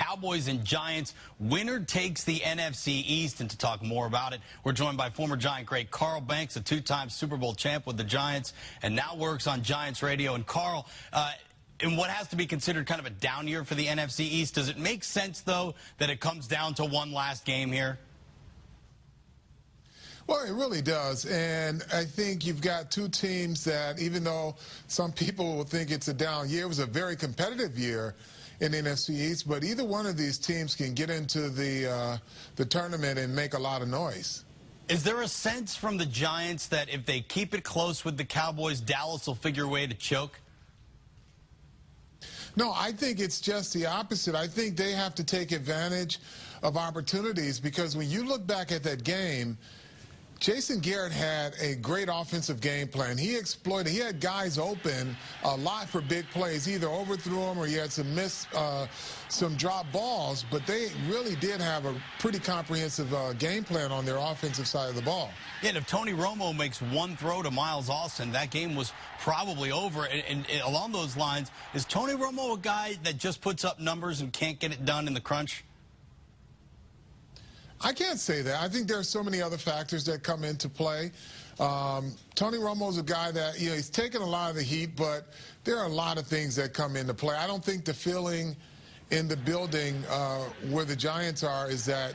Cowboys and Giants. Winner takes the NFC East. And to talk more about it, we're joined by former Giant great Carl Banks, a two-time Super Bowl champ with the Giants, and now works on Giants radio. And Carl, in what has to be considered kind of a down year for the NFC East, does it make sense, though, that it comes down to one last game here? Well, it really does, and I think you've got two teams that, even though some people will think it's a down year, it was a very competitive year in the NFC East, but either one of these teams can get into the tournament and make a lot of noise. Is there a sense from the Giants that if they keep it close with the Cowboys, Dallas will figure a way to choke? No, I think it's just the opposite. I think they have to take advantage of opportunities, because when you look back at that game, Jason Garrett had a great offensive game plan. He exploited. He had guys open a lot for big plays. Either overthrew them or he had some drop balls. But they really did have a pretty comprehensive game plan on their offensive side of the ball. Yeah, and if Tony Romo makes one throw to Miles Austin, that game was probably over. And along those lines, is Tony Romo a guy that just puts up numbers and can't get it done in the crunch? I can't say that. I think there are so many other factors that come into play. Tony Romo's a guy that, he's taken a lot of the heat, but there are a lot of things that come into play. I don't think the feeling in the building where the Giants are is that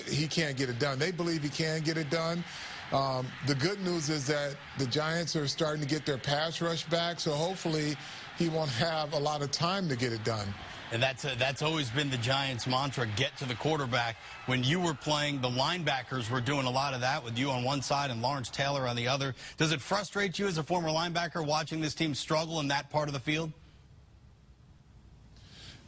he can't get it done. They believe he can get it done. The good news is that the Giants are starting to get their pass rush back, so hopefully he won't have a lot of time to get it done. And that's always been the Giants' mantra, get to the quarterback. When you were playing, the linebackers were doing a lot of that with you on one side and Lawrence Taylor on the other. Does it frustrate you as a former linebacker watching this team struggle in that part of the field?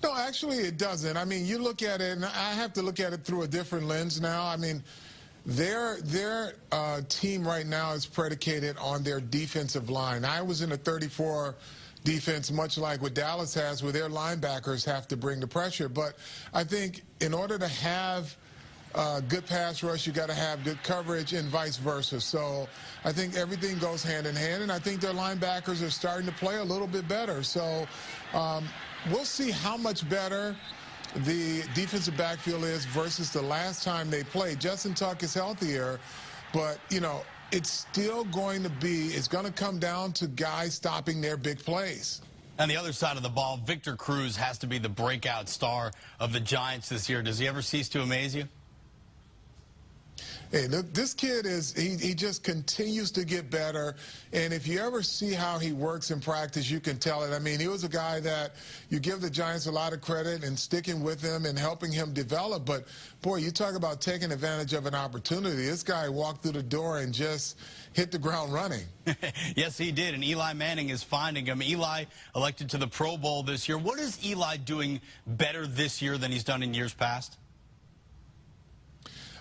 No, actually it doesn't. I mean, you look at it, and I have to look at it through a different lens now. I mean, their team right now is predicated on their defensive line. I was in a 34 defense, much like what Dallas has, where their linebackers have to bring the pressure. But I think in order to have good pass rush, you got to have good coverage and vice versa. So I think everything goes hand in hand, and I think their linebackers are starting to play a little bit better. So we'll see how much better the defensive backfield is versus the last time they played. Justin Tuck is healthier, but, it's still going to come down to guys stopping their big plays. On the other side of the ball, Victor Cruz has to be the breakout star of the Giants this year. Does he ever cease to amaze you? Hey, look, this kid he just continues to get better. And if you ever see how he works in practice, you can tell it. I mean, he was a guy that you give the Giants a lot of credit and sticking with him and helping him develop. But, boy, you talk about taking advantage of an opportunity. This guy walked through the door and just hit the ground running. Yes, he did. And Eli Manning is finding him. Eli elected to the Pro Bowl this year. What is Eli doing better this year than he's done in years past?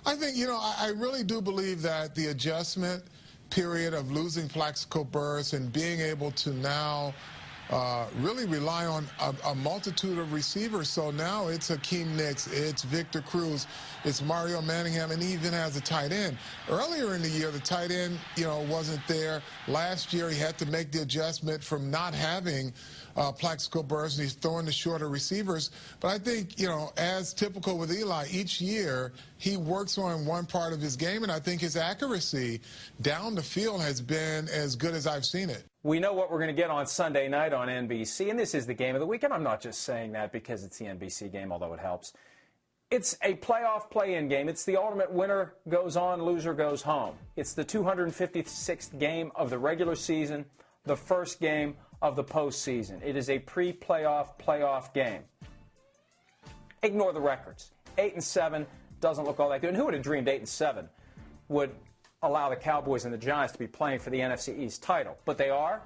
I think, I really do believe that the adjustment period of losing Plaxico Burress and being able to now really rely on a multitude of receivers. So now it's Hakeem Nicks, it's Victor Cruz, it's Mario Manningham, and he even has a tight end. Earlier in the year, the tight end, wasn't there. Last year, he had to make the adjustment from not having Plaxico Burress, and he's throwing the shorter receivers. But I think, as typical with Eli, each year he works on one part of his game, and I think his accuracy down the field has been as good as I've seen it. We know what we're going to get on Sunday night on NBC, and this is the game of the weekend. I'm not just saying that because it's the NBC game, although it helps. It's a playoff play-in game. It's the ultimate winner goes on, loser goes home. It's the 256th game of the regular season, the first game of the postseason. It is a playoff game. Ignore the records. 8-7 doesn't look all that good. And who would have dreamed 8-7 would allow the Cowboys and the Giants to be playing for the NFC East title? But they are,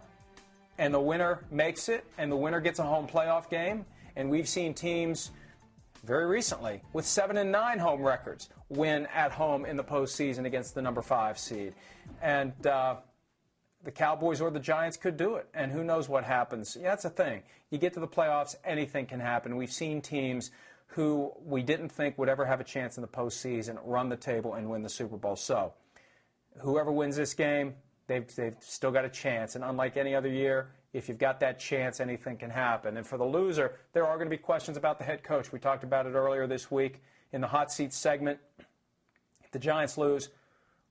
and the winner makes it, and the winner gets a home playoff game. And we've seen teams very recently with 7-9 home records win at home in the postseason against the number 5 seed. And the Cowboys or the Giants could do it, and who knows what happens. Yeah, that's the thing. You get to the playoffs, anything can happen. We've seen teams who we didn't think would ever have a chance in the postseason run the table and win the Super Bowl. So whoever wins this game, they've still got a chance. And unlike any other year, if you've got that chance, anything can happen. And for the loser, there are going to be questions about the head coach. We talked about it earlier this week in the hot seat segment. If the Giants lose,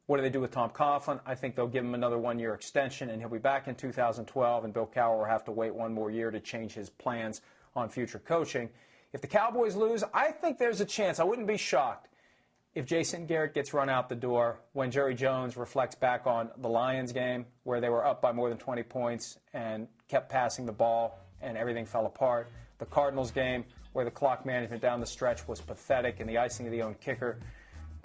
what do they do with Tom Coughlin? I think they'll give him another one-year extension, and he'll be back in 2012, and Bill Cowher will have to wait one more year to change his plans on future coaching. If the Cowboys lose, I think there's a chance. I wouldn't be shocked if Jason Garrett gets run out the door when Jerry Jones reflects back on the Lions game where they were up by more than 20 points and kept passing the ball and everything fell apart. The Cardinals game where the clock management down the stretch was pathetic and the icing of the own kicker.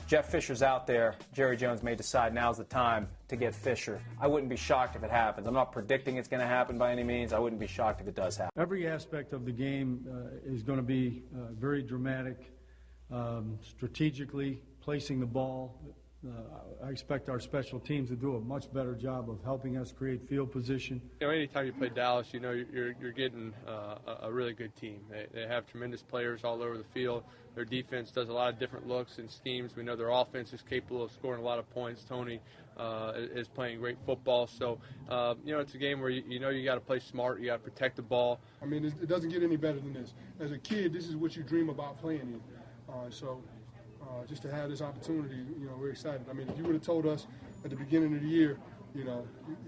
Jeff Fisher's out there. Jerry Jones may decide now's the time to get Fisher. I wouldn't be shocked if it happens. I'm not predicting it's going to happen by any means. I wouldn't be shocked if it does happen. Every aspect of the game is going to be very dramatic. Strategically placing the ball. I expect our special teams to do a much better job of helping us create field position. You know, anytime you play Dallas, you know you're getting a really good team. They have tremendous players all over the field. Their defense does a lot of different looks and schemes. We know their offense is capable of scoring a lot of points. Tony is playing great football. So, you know, it's a game where you know you got to play smart. You got to protect the ball. I mean, it doesn't get any better than this. As a kid, this is what you dream about playing in. Just to have this opportunity, you know, we're excited. I mean, if you would have told us at the beginning of the year, you know,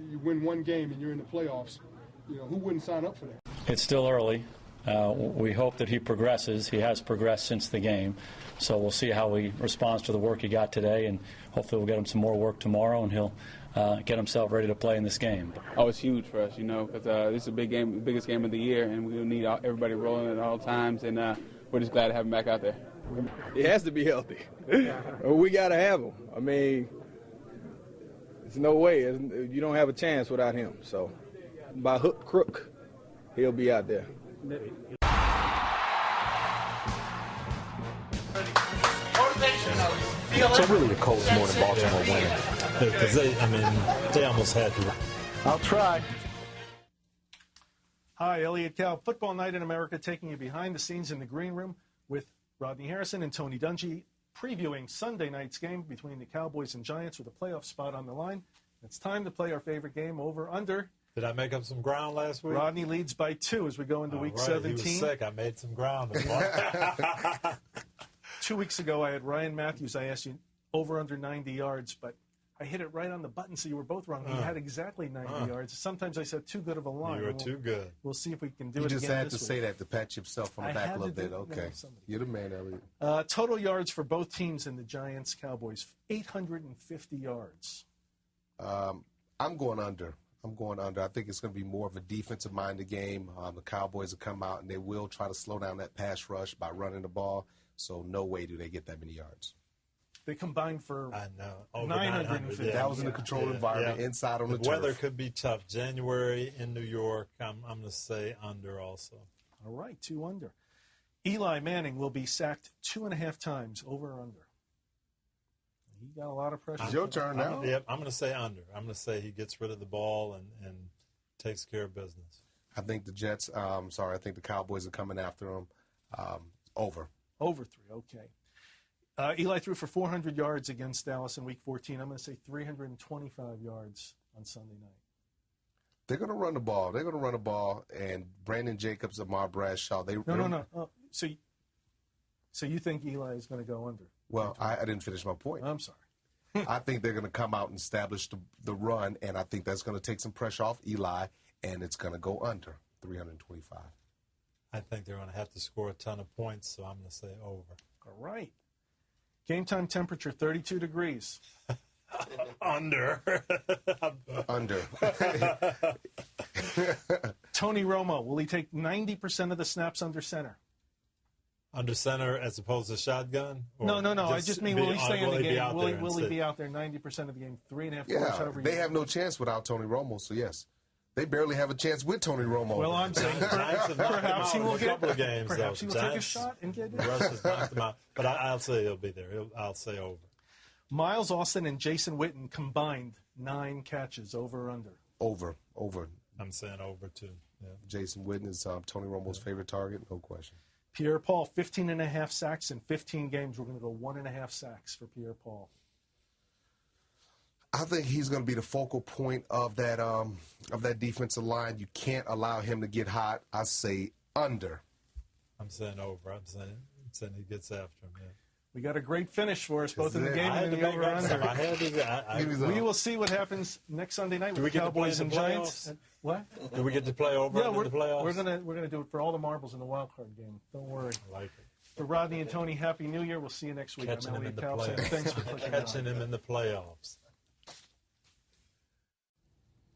you win one game and you're in the playoffs, you know, who wouldn't sign up for that? It's still early. We hope that he progresses. He has progressed since the game. So we'll see how he responds to the work he got today, and hopefully we'll get him some more work tomorrow, and he'll get himself ready to play in this game. Oh, it's huge for us, you know, because this is a big game, the biggest game of the year, and we need everybody rolling at all times, and we're just glad to have him back out there. He has to be healthy. We got to have him. I mean, there's no way. You don't have a chance without him. So, by hook, crook, he'll be out there. So really the Colts more than Baltimore winning. Because they almost had to. I'll try. Hi, Elliot Cow. Football Night in America, taking you behind the scenes in the green room with Rodney Harrison and Tony Dungy, previewing Sunday night's game between the Cowboys and Giants with a playoff spot on the line. It's time to play our favorite game, over-under. Did I make up some ground last week? Rodney leads by 2 as we go into week 17. He was sick. I made some ground. 2 weeks ago, I had Ryan Matthews. I asked you over-under 90 yards, but I hit it right on the button, so you were both wrong. He had exactly 90 yards. Sometimes I said too good of a line. You were too good. We'll see if we can do it again. You just had to this say week. that to pat yourself on the back a little bit. Okay. You're the man, Elliot. Total yards for both teams in the Giants-Cowboys, 850 yards. I'm going under. I think it's going to be more of a defensive-minded game. The Cowboys will come out, and they will try to slow down that pass rush by running the ball. So no way do they get that many yards. They combined for 950. That was in a controlled environment, inside on the turf. The weather could be tough. January in New York, I'm going to say under also. All right, 2 under. Eli Manning will be sacked 2.5 times, over or under. He got a lot of pressure. It's your turn now. I'm going to say under. I'm going to say he gets rid of the ball and takes care of business. I think the Jets, I think the Cowboys are coming after him. Over. Over 3, okay. Eli threw for 400 yards against Dallas in Week 14. I'm going to say 325 yards on Sunday night. They're going to run the ball. And Brandon Jacobs, Amar Bradshaw. No. Oh, so you think Eli is going to go under? Well, I didn't finish my point. I'm sorry. I think they're going to come out and establish the run, and I think that's going to take some pressure off Eli, and it's going to go under 325. I think they're going to have to score a ton of points, so I'm going to say over. All right. Game time temperature, 32 degrees. Under. Under. Tony Romo, will he take 90% of the snaps under center? Under center as opposed to shotgun? No. I just mean, will he stay in the game? Will he be out there 90% of the game, 3.5 quarters, however they have no chance without Tony Romo, so yes. They barely have a chance with Tony Romo. Well, I'm saying perhaps he will get a couple of games. Perhaps he will take a shot and get it. Russ has knocked him out, but I'll say he'll be there. I'll say over. Miles Austin and Jason Witten combined 9 catches, over or under? Over. I'm saying over too. Yeah. Jason Witten is Tony Romo's favorite target, no question. Pierre Paul, 15.5 sacks in 15 games. We're going to go 1.5 sacks for Pierre Paul. I think he's going to be the focal point of that defensive line. You can't allow him to get hot. I say under. I'm saying over. I'm saying he gets after him. Yeah. We got a great finish for us, both in the game and in the over-under. We will see what happens next Sunday night with the Cowboys and Giants. What? Do we get to play over in the playoffs? We're gonna do it for all the marbles in the wild card game. Don't worry. I like it. For Rodney and Tony, Happy New Year. We'll see you next week. Catching him in the playoffs. Thanks for clicking Catching him in the playoffs.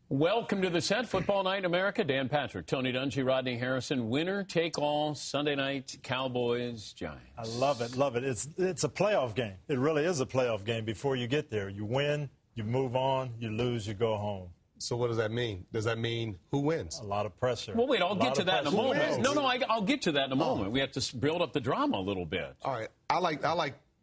Welcome to the set. Football Night in America. Dan Patrick, Tony Dungy, Rodney Harrison. Winner take all Sunday night. Cowboys, Giants. I love it. Love it. It's a playoff game. It really is a playoff game before you get there. You win, you move on, you lose, you go home. So what does that mean? Does that mean who wins? A lot of pressure. Well, wait, I'll get to that in a moment. No, I'll get to that in a moment. We have to build up the drama a little bit. All right. I like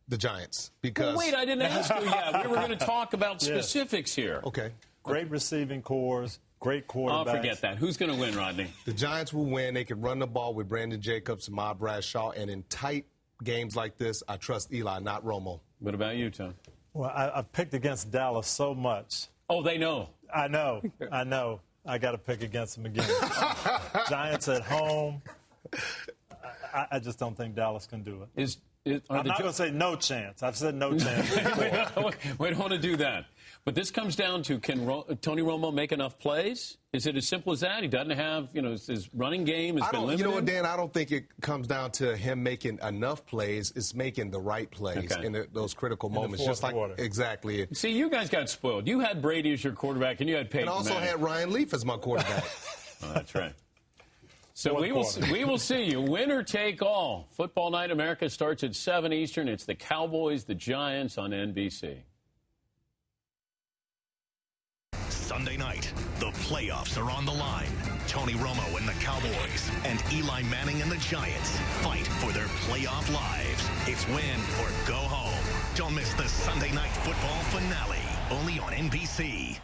the Giants because. Well, wait, I didn't ask you yet. We were going to talk about specifics here. Okay. Great receiving cores, great quarterbacks. I'll forget that. Who's going to win, Rodney? The Giants will win. They can run the ball with Brandon Jacobs and Ma Bradshaw. And in tight games like this, I trust Eli, not Romo. What about you, Tom? Well, I've picked against Dallas so much. Oh, they know. I know. I got to pick against them again. Giants at home. I just don't think Dallas can do it. I'm not going to say no chance. I've said no chance. We don't want to do that. But this comes down to, can Tony Romo make enough plays? Is it as simple as that? He doesn't have, his running game has been limited? You know what, Dan? I don't think it comes down to him making enough plays. It's making the right plays in those critical moments. Just like quarter. Exactly. See, you guys got spoiled. You had Brady as your quarterback, and you had Peyton And also Manning. had Ryan Leaf as my quarterback. Oh, that's right. So we will see you. Winner take all. Football Night America starts at 7 Eastern. It's the Cowboys, the Giants on NBC. Sunday night, the playoffs are on the line. Tony Romo and the Cowboys and Eli Manning and the Giants fight for their playoff lives. It's win or go home. Don't miss the Sunday night football finale, only on NBC.